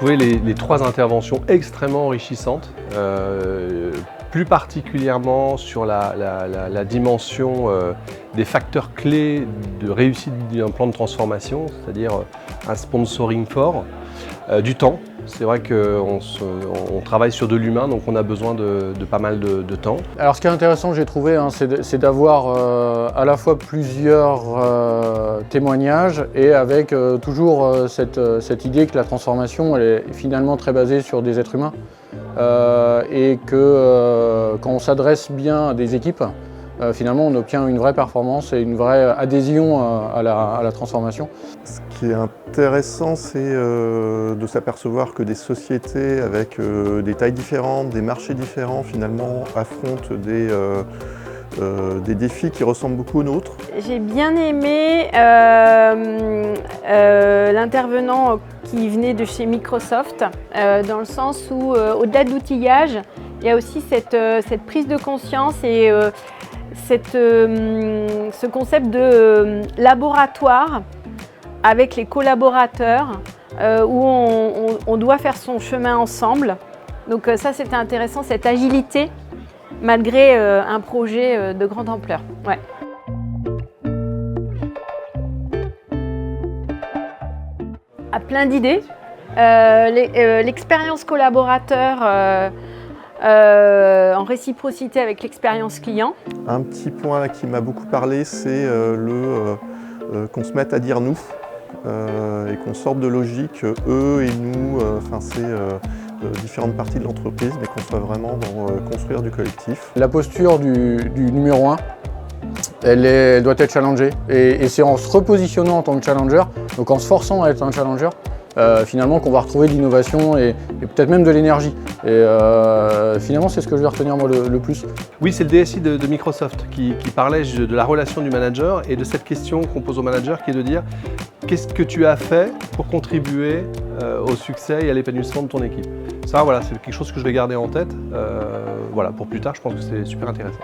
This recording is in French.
trouvé les 3 interventions extrêmement enrichissantes, plus particulièrement sur la dimension des facteurs clés de réussite d'un plan de transformation, c'est-à-dire un sponsoring fort, du temps. C'est vrai qu'on travaille sur de l'humain, donc on a besoin de pas mal de temps. Alors ce qui est intéressant, j'ai trouvé, c'est d'avoir à la fois plusieurs témoignages et avec toujours cette idée que la transformation elle est finalement très basée sur des êtres humains et que quand on s'adresse bien à des équipes, finalement on obtient une vraie performance et une vraie adhésion à la transformation. Ce qui est intéressant, c'est de s'apercevoir que des sociétés avec des tailles différentes, des marchés différents, finalement affrontent des défis qui ressemblent beaucoup aux nôtres. J'ai bien aimé l'intervenant qui venait de chez Microsoft, dans le sens où, au-delà de l'outillage, il y a aussi cette prise de conscience et ce concept de laboratoire avec les collaborateurs où on doit faire son chemin ensemble. Donc ça, c'était intéressant, cette agilité malgré un projet de grande ampleur. Ouais. À plein d'idées. L'expérience collaborateur en réciprocité avec l'expérience client. Un petit point qui m'a beaucoup parlé, c'est qu'on se mette à dire nous et qu'on sorte de logique eux et nous, c'est différentes parties de l'entreprise, mais qu'on soit vraiment dans construire du collectif. La posture du numéro 1, elle doit être challengée et c'est en se repositionnant en tant que challenger, donc en se forçant à être un challenger, finalement qu'on va retrouver de l'innovation et peut-être même de l'énergie. Et finalement c'est ce que je vais retenir moi le plus. Oui, c'est le DSI de Microsoft qui parlait de la relation du manager et de cette question qu'on pose au manager qui est de dire qu'est-ce que tu as fait pour contribuer au succès et à l'épanouissement de ton équipe. Ça, voilà, c'est quelque chose que je vais garder en tête. Voilà, pour plus tard, je pense que c'est super intéressant.